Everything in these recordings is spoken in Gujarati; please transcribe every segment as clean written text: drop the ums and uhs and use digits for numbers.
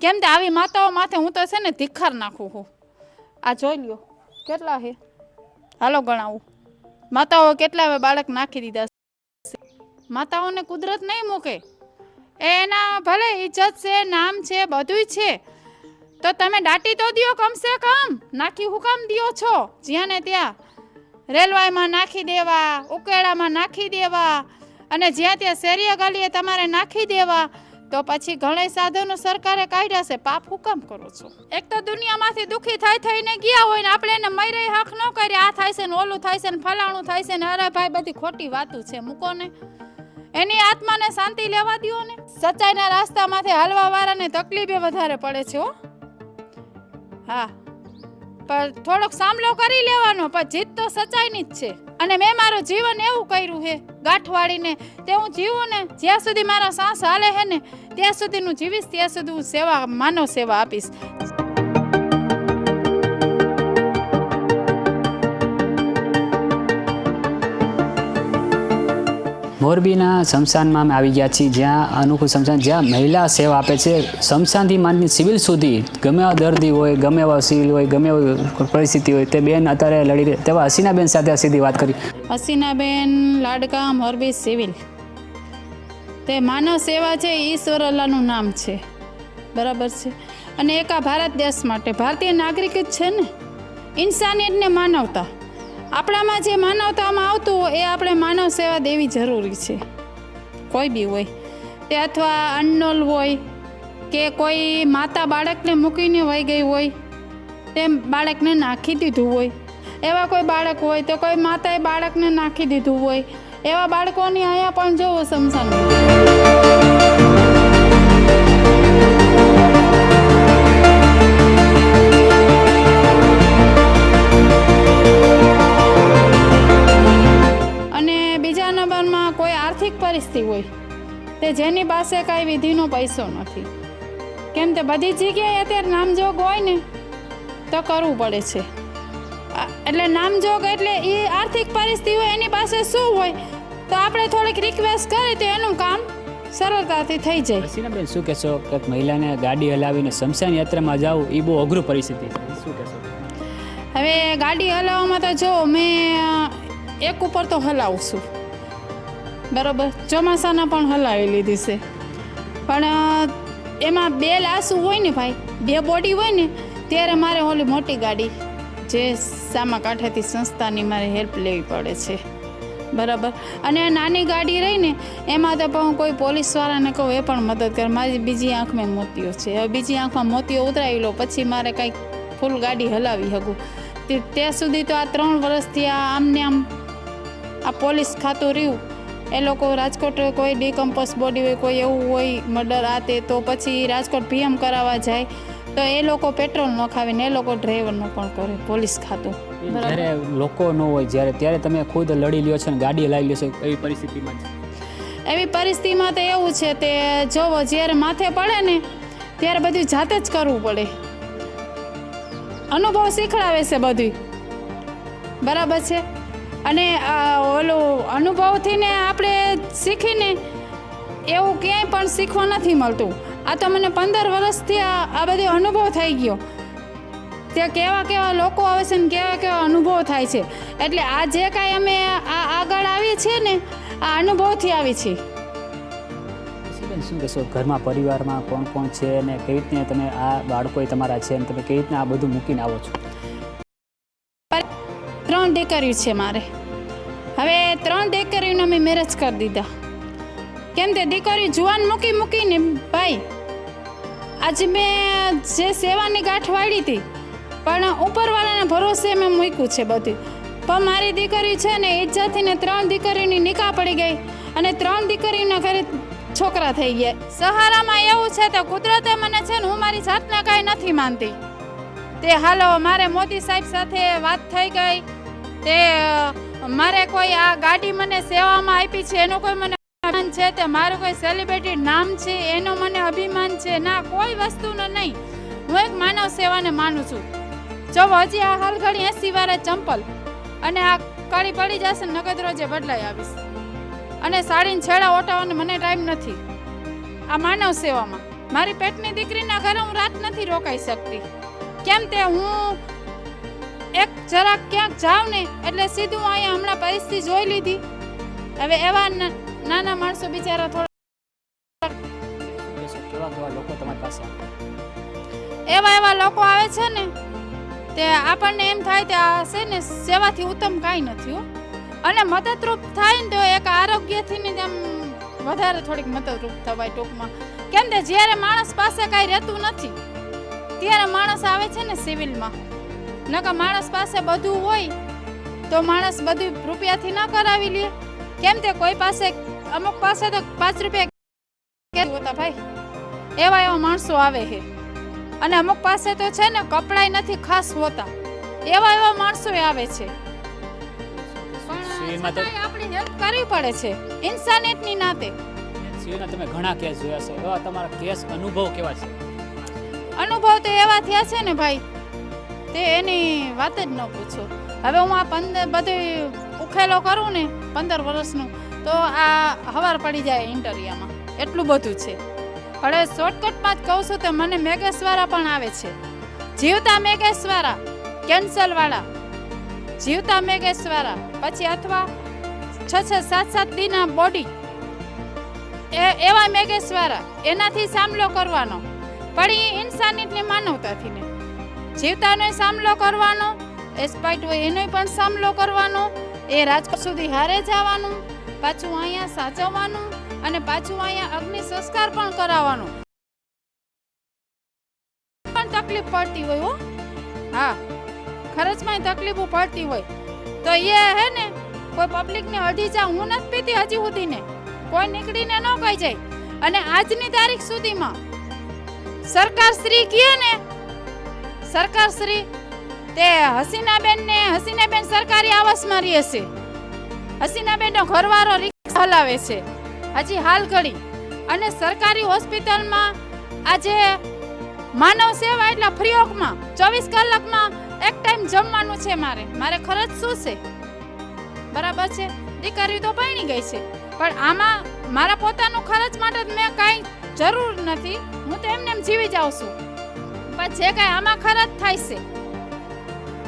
કેમ કે આવી માતાઓ માથે હું તો છે ને ધિક્કાર નાખું છું. આ જોઈ લ્યો કેટલા છે, હાલો ગણાવું. માતાઓ કેટલા હવે બાળક નાખી દીધા. માતાઓને કુદરત નહીં મૂકે, એના ભલે ઇજ્જત છે, નામ છે, બધુંય છે, તો તમે દાટી તો દ્યો કમસે કમ. નાખી હું કામ દ્યો છો જ્યાં ને ત્યાં? રેલવાયમાં નાખી દેવા, ઉકેડામાં નાખી દેવા, અને જ્યાં ત્યાં શેરીએ ગલીએ તમારે નાખી દેવા. તો પછી ઘણા સાધનો સરકારે કાઢ્યા છે, પાપ હું કામ કરો છો? એક તો દુનિયામાંથી દુઃખી થઈને ગયા હોય ને આપણે એને મરી હક ન કરીએ. આ થાય છે ને ઓલું થાય છે ને ફલાણું થાય છે ને, અરે ભાઈ બધી ખોટી વાતું છે, મૂકો ને. એની આત્માને શાંતિ લેવા દ્યો ને. સચ્ચાઈના રાસ્તામાંથી હાલવા વાળાને તકલીફે વધારે પડે છે હો. હા, પણ થોડોક સામલો કરી લેવાનો, પણ જીત તો સચ્ચાઈની જ છે. અને મેં મારું જીવન એવું કર્યું છે ગાંઠવાળીને, તે હું જીવું ને જ્યાં સુધી મારા સાસ હાલે છે ને ત્યાં સુધી હું જીવીશ, ત્યાં સુધી હું સેવા, માનવ સેવા આપીશ. મોરબીના સ્મશાનમાં અમે આવી ગયા છીએ, જ્યાં અનુકૂળ સ્મશાન, જ્યાં મહિલા સેવા આપે છે. સ્મશાનથી માંડીને સિવિલ સુધી ગમે એવા દર્દી હોય, ગમે એવા સિવિલ હોય, ગમે એવી પરિસ્થિતિ હોય, તે બેન અત્યારે લડી રહી. તેવા હસીનાબેન સાથે સીધી વાત કરી. હસીનાબેન લાડકા, મોરબી સિવિલ. તે માનવ સેવા છે, ઈશ્વર અલ્લાહનું નામ છે, બરાબર છે. અને એક આ ભારત દેશ માટે ભારતીય નાગરિક જ છે ને. ઇન્સાનિયત ને માનવતા, આપણામાં જે માનવતામાં આવતું હોય એ આપણે માનવ સેવા દેવી જરૂરી છે. કોઈ બી હોય તે, અથવા અનનોલ હોય કે કોઈ માતા બાળકને મૂકીને વહી ગઈ હોય, તે બાળકને નાખી દીધું હોય, એવા કોઈ બાળક હોય તો કોઈ માતાએ બાળકને નાખી દીધું હોય, એવા બાળકોની અહીંયા પણ જોવો સમસાન. પરિસ્થિતિ હોય તે જેની પાસે કાંઈ વિધિનો પૈસો નથી, કેમ તે બધી જગ્યાએ અત્યારે નામજોગ હોય ને તો કરવું પડે છે. એટલે નામજોગ એટલે એ આર્થિક પરિસ્થિતિ હોય, એની પાસે શું હોય તો આપણે થોડીક રિક્વેસ્ટ કરીએ તો એનું કામ સરળતાથી થઈ જાય. હસીનાબેન, શું કહેશો કે મહિલાને ગાડી હલાવીને સ્મશાન યાત્રામાં જવું એ બહુ અઘરું પરિસ્થિતિ છે, શું કહેશો? હવે ગાડી હલાવવામાં તો જો મેં એક ઉપર તો હલાવું છું, બરાબર. ચોમાસાના પણ હલાવી લીધી છે, પણ એમાં બે લાસુ હોય ને ભાઈ, બે બોડી હોય ને ત્યારે મારે ઓલી મોટી ગાડી જે સામા કાંઠેથી સંસ્થાની મારે હેલ્પ લેવી પડે છે, બરાબર. અને નાની ગાડી રહી ને એમાં તો પણ કોઈ પોલીસવાળાને કહું એ પણ મદદ કરે. મારી બીજી આંખમાં મોતીઓ છે, હવે બીજી આંખમાં મોતીઓ ઉતરાવી લો પછી મારે કંઈક ફૂલ ગાડી હલાવી શકું. ત્યાં સુધી તો આ 3 વર્ષથી આમને આમ આ પોલીસ ખાતું રહ્યું. એ લોકો રાજકોટ કોઈ ડીકમ્પોઝ બોડી હોય, કોઈ એવું હોય મર્ડર આ તે, તો પછી રાજકોટ પીએમ કરાવવા જાય તો એ લોકો પેટ્રોલ ન ખાવીને એ લોકો ડ્રાઈવરનું પણ કરે પોલીસ ખાતું. જ્યારે લોકો ન હોય જ્યારે ત્યારે તમે ખુદ લડી લ્યો છો ને ગાડી હલાવી લ્યો છો, એવી પરિસ્થિતિમાં? એવી પરિસ્થિતિમાં તો એવું છે તે જોવો, જ્યારે માથે પડે ને ત્યારે બધું જાતે જ કરવું પડે. અનુભવ શીખડાવે છે બધું, બરાબર છે. અને ઓલું અનુભવથી ને આપણે શીખીને એવું ક્યાંય પણ શીખવા નથી મળતું. આ તો મને 15 વર્ષથી આ બધો અનુભવ થઈ ગયો. તે કેવા લોકો આવે છે ને કેવા અનુભવ થાય છે. એટલે આ જે કાંઈ અમે આગળ આવીએ છીએ ને આ અનુભવથી આવી છીએ. શું કહેશો, ઘરમાં પરિવારમાં કોણ કોણ છે અને કેવી રીતના તમે આ બાળકો તમારા છે અને તમે કેવી રીતના આ બધું મૂકીને આવો છો? 3 દીકરીઓ છે મારે. હવે 3 દીકરીઓને મેં મેરેજ કરી દીધા. કેમ તે દીકરી જુવાન મૂકીને ભાઈ આજે મેં જે સેવાની ગાંઠ વાળી હતી પણ ઉપરવાળાના ભરોસે મેં મૂક્યું છે બધું. પણ મારી દીકરી છે ને ઇજ્જતથી ને 3 દીકરીની નિકાહ પડી ગઈ અને 3 દીકરીના ઘરે છોકરા થઈ ગયા. સહારામાં એવું છે તો કુદરતે મને છે ને હું મારી જાતને કાંઈ નથી માનતી. તે હાલો મારે મોદી સાહેબ સાથે વાત થઈ ગઈ, તે મારે કોઈ આ ગાડી મને સેવામાં આપી છે એનો કોઈ મને અભિમાન છે, તે મારું કોઈ સેલિબ્રિટી નામ છે એનો મને અભિમાન છે ના, કોઈ વસ્તુનો નહીં. હું એક માનવ સેવાને માનું છું. જો હજી આ હાલ ઘડી 80 વારે ચંપલ અને આ કડી પડી જશે નગદ રોજે બદલાઈ આવીશ. અને સાડીને છેડા ઓટાવવાનો મને ટાઈમ નથી આ માનવ સેવામાં. મારી પેટની દીકરીના ઘરે હું રાત નથી રોકાઈ શકતી. કેમ તે હું એક જરાક ક્યાંક જાઉં ને એટલે સીધું અહીંયા હમણાં પરિસ્થિતિ જોઈ લીધી. હવે એવા નાના માણસો બિચારા થોડા કેવા કેવા લોકો તમારી પાસે એવા લોકો આવે છે ને તે આપણને એમ થાય કે આ છે ને સેવાથી ઉત્તમ કાંઈ નથી હો. અને મદદરૂપ થાય ને તો એક આરોગ્યથી ને તેમ વધારે થોડીક મદદરૂપ થવાય ટૂંકમાં. કેમ કે જ્યારે માણસ પાસે કાંઈ રહેતું નથી ત્યારે માણસ આવે છે ને સિવિલમાં. નકર માણસ પાસે બધું હોય તો માણસ બધું રૂપિયાથી ન કરાવી લે. કેમ તે કોઈ પાસે અમુક પાસે તો 5 રૂપિયા હોતા ભાઈ, એવા માણસો આવે છે. અને અમુક પાસે તો છે ને કપડાય નથી ખાસ હોતા, એવા માણસો આવે છે. પણ આપણી હેલ્પ કરવી પડે છે ઇન્સાનિયતની નાતે. સિવિલના તમે ઘણા કેસ જોયા છે, એવા તમારા કેસ અનુભવ કેવા છે? અનુભવ તો એવા થયા છે ને ભાઈ, તે એની વાત જ ન પૂછો. હવે હું આ બધું ઉખેલો કરું ને 15 વર્ષનું તો આ હવાર પડી જાય ઇન્ટરવ્યુમાં, એટલું બધું છે. હવે શોર્ટકટમાં જ કહું છું તો મને મેગેશવાળા પણ આવે છે, જીવતા મેગેશવાળા, કેન્સલવાળા, જીવતા મેગેશવાળા, પછી અથવા 6-7 દીના બોડી એવા મેગેશવાળા. એનાથી સામલો કરવાનો, પણ એ ઇન્સાનિયતની માનવતાથી ને જીવતાનો સામલો કરવાનો, એસ્પાઇટ હોય એનો પણ સામલો કરવાનો, એ રાજકોટ સુધી હારે જવાનું, પાછું અહીંયા સાચવવાનું અને પાછું અહીંયા અગ્નિ સંસ્કાર પણ કરાવવાનો. પણ તકલીફ પડતી હોય હો, હા ખર્ચમાં તકલીફો પડતી હોય તો એ હે ને કોઈ પબ્લિકને અડધી ચા હું નથી પીતી હજી સુધીને, કોઈ નીકળીને ન કહી જાય. અને આજની તારીખ સુધીમાં સરકાર શ્રી કહે ને, સરકાર શ્રી તે હસીનાબેન સરકારી આવાસમાં રહે છે. હસીનાબેનનો ઘરવાળો રિક્ષા હલાવે છે હજી હાલ ઘડી. અને સરકારી હોસ્પિટલમાં આજે માનવ સેવા એટલે ફ્રી ઓફમાં 24 કલાકમાં એક ટાઈમ જમવાનું છે. મારે ખર્ચ શું છે? બરાબર છે, દીકરી તો પરણી ગઈ છે, પણ આમાં મારા પોતાનું ખર્ચ માટે મેં કાંઈ જરૂર નથી, હું તો એમને એમ જીવી જાઉં છું. પણ જે કાંઈ આમાં ખર્ચ થાય છે,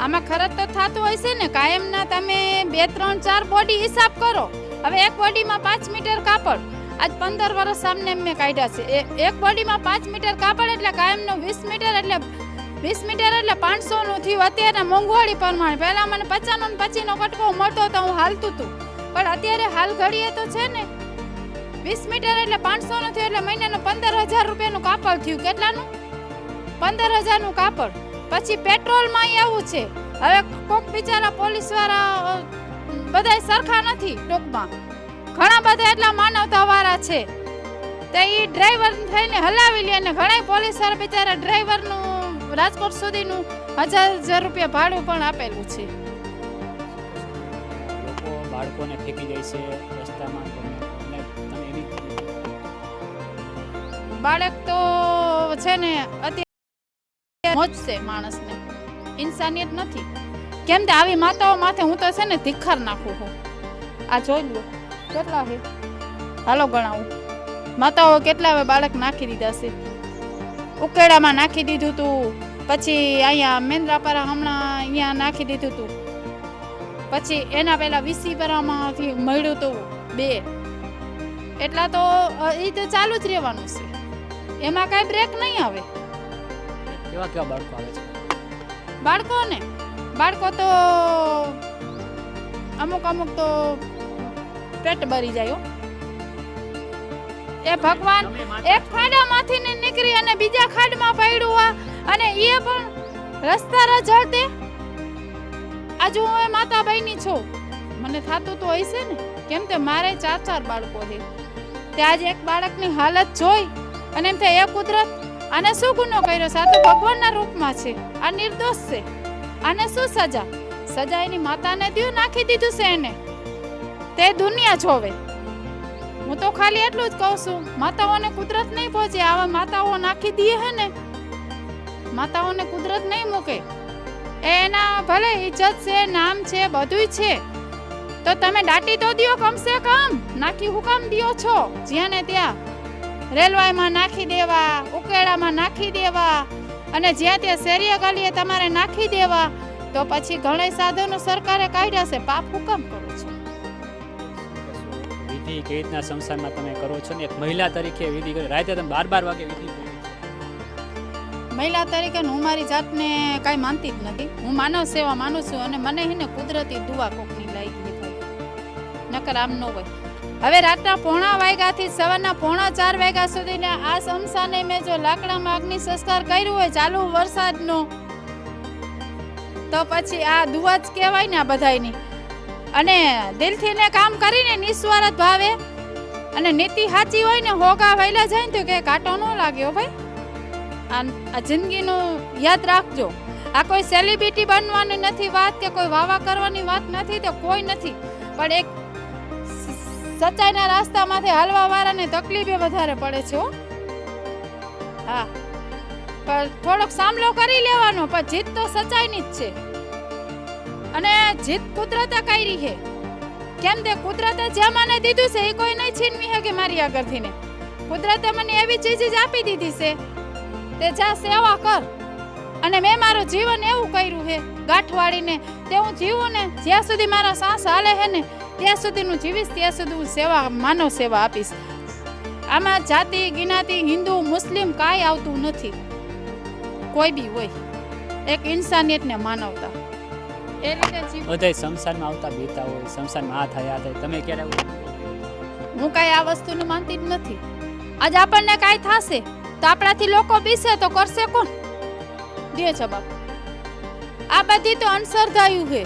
આમાં ખર્ચ તો થતું હોય છે ને કાયમના. તમે 2, 3, 4 બોડી હિસાબ કરો. હવે એક બોડીમાં 5 મીટર કાપડ આજ 15 વર્ષ સામને મેં કાઢ્યા છે. એક બોડીમાં 5 મીટર કાપડ એટલે કાયમનો 20 મીટર એટલે 500 નું થયું. અત્યારે મોંઘવારી પ્રમાણે પહેલા મને 50 નો 25 નો કટકો મળતો તો હું હાલતું હતું, પણ અત્યારે હાલ ઘડીએ તો છે ને 20 મીટર એટલે 500 નું થયું એટલે મહિનાનું 15,000 રૂપિયાનું કાપડ થયું. કેટલાનું? 15,000 નું કાપડ. પછી પેટ્રોલમાં એવું છે. હવે કોક બિચારા પોલીસ વાળા બધા સરખા નથી ટૂંકમાં, ઘણા બધા એટલા માનવતા વાળા છે તે ઈ ડ્રાઈવર થઈને હલાવી લે. ને ઘણા પોલીસ વાળા બિચારા ડ્રાઈવરનું રાજકોટ સુધીનું 1,000 રૂપિયા ભાડું પણ આપેલું છે. લોકો બાળકોને ફેંકી જાય છે રસ્તામાં, અને તમે એવી બાળક તો છે ને અત્યારે મોજ છે માણસને, ઇન્સાનિયત નથી. કેમ કે આવી માતાઓ માથે હું તો છે ને ધિક્કાર નાખું છું. આ જોઈ લો કેટલા છે, હાલો ગણાવું. માતાઓ કેટલા હવે બાળક નાખી દીધા છે. ઉકેડામાં નાખી દીધું હતું, પછી અહીંયા મેંદ્રાપરા હમણાં અહીંયા નાખી દીધું હતું, પછી એના પહેલા વિસીપરામાંથી મળ્યું હતું 2. એટલા તો એ તો ચાલુ જ રહેવાનું છે, એમાં કાંઈ બ્રેક નહીં આવે. કેવા કેવા બાળકો આવે છે? બાળકો તો અમુક તો પેટ ભરી જાય. એ ભગવાન એક ખાડામાંથી ને નીકળી અને બીજા ખાડમાં પડ્યું, અને એ પણ રસ્તા રજળતે. આજે હું એ માતા બહેની છું, મને થાતું તો હોય છે ને, કેમ કે મારે 4 બાળકો છે. તે આજે એક બાળકની હાલત જોઈ અને એમ થાય એ કુદરત આને શું ગુનો કર્યો છે? આ તો ભગવાનના રૂપમાં છે, આ નિર્દોષ છે, આને શું સજા એની માતાને દ્યું, નાખી દીધું છે એને. તે દુનિયા જોવે. હું તો ખાલી એટલું જ કહું છું, માતાઓને કુદરત નહીં પહોંચે. આવા માતાઓ નાખી દે હે ને, માતાઓને કુદરત નહીં મૂકે. એના ભલે ઇજ્જત છે, નામ છે, બધુંય છે, તો તમે દાટી તો દિયો કમસે કમ. નાખી હુકામ દિયો છો જ્યાં ને ત્યાં? રેલવાઈમાં નાખી દેવા, ઉકેડામાં નાખી દેવા અને જ્યાં ત્યાં શેરીએ ગલીએ તમારે નાખી દેવા, તો પછી ઘણા સાધનો સરકારે કાઢ્યા છે. પાપ હું કામ કરો છો? વિધિ કેવી રીતના સંસારમાં તમે કરો છો ને એક મહિલા તરીકે વિધિ કરી રાતે તમે 12 વાગે વિધિ કરી છે. મહિલા તરીકે હું મારી જાતને કાંઈ માનતી જ નથી. હું માનવ સેવા માનું છું અને મને હે ને કુદરતી દુઆ કોકની લાગી ભાઈ, નકર આમ ન હોય. હવે રાતના 3:30 વાગ્યાથી સવારના 3:45 વાગ્યા સુધીને આ શમશાને મેં જો લાકડામાં અગ્નિ સંસ્કાર કર્યું હોય ચાલુ વરસાદનો, તો પછી આ દુઆ જ કહેવાય ને આ બધાયની. અને દિલથી ને કામ કરીને નિસ્વાર્થ ભાવે અને નીતિ સાચી હોય ને હોગા વહેલા જાય ને તો કે કાંટો ન લાગ્યો ભાઈ. આ જિંદગીનું યાદ રાખજો. આ કોઈ સેલિબ્રિટી બનવાની નથી વાત કે કોઈ વાવા કરવાની વાત નથી, તો કોઈ નથી. પણ એક સચ્ચાઈના રાસ્તામાંથી હાલવા વાળાને તકલીફે વધારે પડે છે હો. હા, પણ થોડોક સામલો કરી લેવાનો, પણ જીત તો સચ્ચાઈની જ છે. અને જીત કુદરતે કરી છે. કેમ તે કુદરતે જે મને દીધું છે એ કોઈ નહીં છીનવી શકે મારી આગળથી ને. કુદરતે મને એવી ચીજ જ આપી દીધી છે તે જા સેવા કર. અને મેં મારું જીવન એવું કર્યું છે ગાંઠવાળીને, તે હું જીવું ને જ્યાં સુધી મારા શ્વાસ હાલે છે ને ત્યાં સુધી હું જીવીશ, ત્યાં સુધી હું સેવા માનવ સેવા આપીશ. આમાં જાતિ જ્ઞાતિ હિન્દુ મુસ્લિમ કાંઈ આવતું નથી. કોઈ બી હોય, એક ઇન્સાનિયત ને માનવતા એ રીતે જીવ. બધા શમશાનમાં આવતા બીતા હોય, શમશાનમાં આ થાય આ થાય, તમે ક્યારે હું કાંઈ આ વસ્તુને માનતી જ નથી. આજ આપણને કાંઈ થશે તો આપણાથી લોકો બીસે તો કરશે કોણ? દે જવાબ. આ બધી તો અંધશ્રદ્ધાયું છે.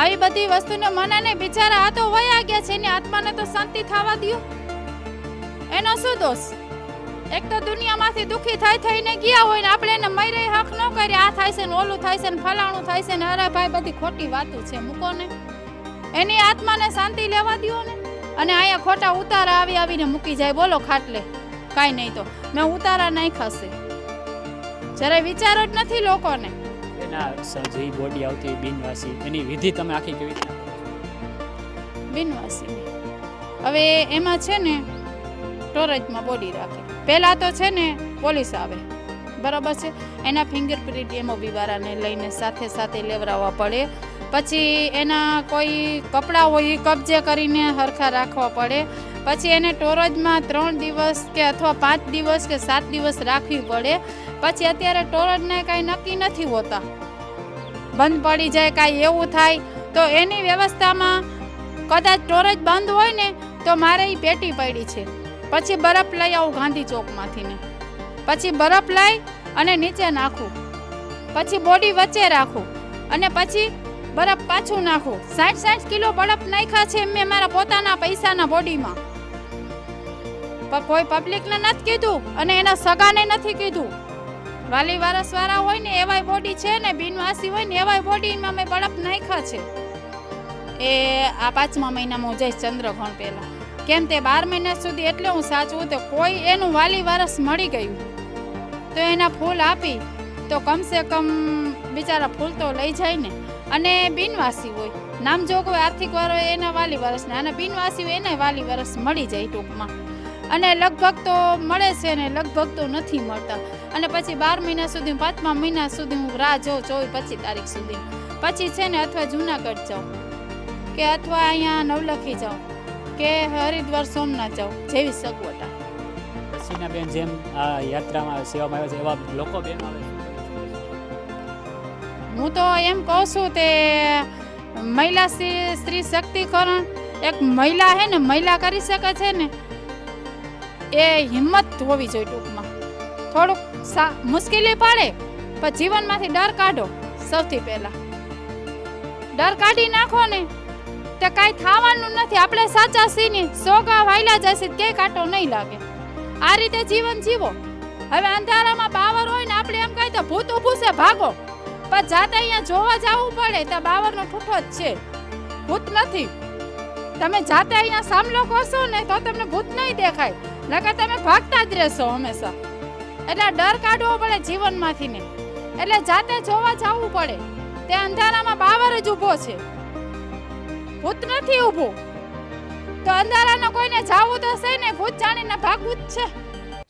આવી બધી વસ્તુને મને નહીં, બિચારા આ તો વયા ગયા છે, એની આત્માને તો શાંતિ થવા દો. એનો શું દોષ? એક તો દુનિયામાંથી દુખી થઈને ગયા હોય ને આપણે એને મરે હક ન કરીએ. આ થાય છે ને ઓલું થાય છે ને ફલાણું થાય છે ને, અરે ભાઈ બધી ખોટી વાતો છે, મૂકો ને. એની આત્માને શાંતિ લેવા દો ને. અને અહીંયા ખોટા ઉતારા આવીને મૂકી જાય. બોલો ખાટલે કાંઈ નહીં તો મેં ઉતારા નાખ્યા છે. જરા વિચારો જ નથી લોકોને. એના જે બોડી આવતી હોય બિનવાસી, એની વિધિ તમે આખી કેવી રીતના કરો છો? બિનવાસી હવે એમાં છે ને સ્ટોરેજમાં બોડી રાખે. પહેલાં તો છે ને પોલીસ આવે, બરાબર છે, એના ફિંગરપ્રિન્ટ એમઓબી વાળાને લઈને સાથે લેવડાવવા પડે. પછી એના કોઈ કપડાં હોય એ કબજે કરીને હરખા રાખવા પડે. પછી એને સ્ટોરેજમાં 3 દિવસ કે અથવા 5 દિવસ કે 7 દિવસ રાખવી પડે. પછી અત્યારે સ્ટોરેજને કાંઈ નક્કી નથી હોતા, બંધ પડી જાય કાંઈ એવું થાય તો એની વ્યવસ્થામાં કદાચ સ્ટોરેજ બંધ હોય ને તો મારે એ પેટી પડી છે. પછી બરફ લઈ આવું ગાંધી ચોકમાંથી ને, પછી બરફ લઈ અને નીચે નાખું, પછી બોડી વચ્ચે રાખું અને પછી બરફ પાછું નાખું. 60 કિલો બરફ નાખ્યા છે મેં મારા પોતાના પૈસાના બોડીમાં. પણ કોઈ પબ્લિકને નથી કીધું અને એના સગાને નથી કીધું. વાલી વારસવાળા હોય ને એવાય બોડી છે ને, બિનવાસી હોય ને એવાય બોડીમાં મેં બરફ નાખ્યા છે. એ આ 5મા મહિનામાં હું જઈશ ચંદ્રગ્રહણ પહેલા. કેમ તે 12 મહિના સુધી એટલે હું સાચવું તો કોઈ એનું વાલી વારસ મળી ગયું તો એના ફૂલ આપી તો કમસે કમ બિચારા ફૂલ તો લઈ જાય ને. અને બિનવાસી હોય, નામજોગ હોય, આર્થિક વાળો હોય એના વાલી વારસને, અને બિનવાસી હોય એના વાલી વારસ મળી જાય ટૂંકમાં. અને લગભગ તો મળે છે ને લગભગ તો નથી મળતા. અને પછી 12 મહિના સુધી 5મા મહિના સુધી હું રાહ જોઉં 24-25 તારીખ સુધી. પછી છે ને અથવા જુનાગઢ જાઉં કે અથવા અહીંયા નવલખી જાઉં કે હરિદ્વાર સોમનાથ જાઉં, જેવી સગવડતા. રસીના બેન જેમ આ યાત્રામાં સેવામાં આવે છે એવા લોકો બેન આવે છે. હું તો એમ કહું છું તે મહિલા સ્ત્રી શક્તિકરણ, એક મહિલા હે ને મહિલા કરી શકે છે ને એ હિંમત હોવી જોઈએ. ટૂંકમાં થોડુંક મુશ્કેલી પડે પણ જીવનમાંથી ડર કાઢો. સૌથી પહેલા ડર કાઢી નાખો ને તો કાંઈ થવાનું નથી. આપણે સાચા છીએ, સોગા વાયલા જશે કે કાંટો નહીં લાગે. આ રીતે જીવન જીવો. હવે અંધારામાં બાવર હોય ને આપણે એમ કહી તો ભૂત ઊભું છે ભાગો, પણ જાતે અહીંયા જોવા જવું પડે તો બાવરનો ઠૂઠો જ છે, ભૂત નથી. તમે જાતે અહીંયા સામલો કરશો ને તો તમને ભૂત નહીં દેખાય, નકર તમે ભાગતા જ રહેશો હંમેશા. એટલે ડર કાઢવો પડે જીવનમાંથી ને, એટલે જાતે જોવા જવું પડે. તે અંધારામાં બાવર જ ઊભો છે, ભૂત નથી ઊભું. તો અંધારાનો કોઈને જાવું તો છે ને, ભૂત જાણીને ભાગવું જ છે.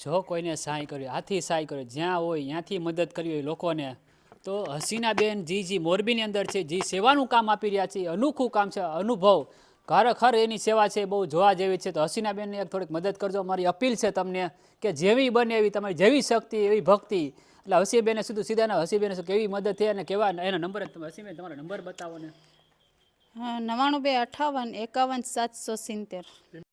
જો કોઈને સહાય કર્યો, હાથી સહાય કર્યો, જ્યાં હોય ત્યાંથી મદદ કરવી હોય લોકોને, તો હસીનાબેન જી મોરબીની અંદર છે, જે સેવાનું કામ આપી રહ્યા છે, અનોખું કામ છે, અનુભવ ખરેખર એની સેવા છે, બહુ જોવા જેવી છે. તો હસીનાબેનને એક થોડીક મદદ કરજો. મારી અપીલ છે તમને કે જેવી બને એવી તમારી જેવી શક્તિ એવી ભક્તિ. એટલે હસીબેને સીધા હસીબેને કેવી મદદ થઈ અને કેવા એના નંબર, હસીબેન તમારો નંબર બતાવો ને. 92 58 51 770.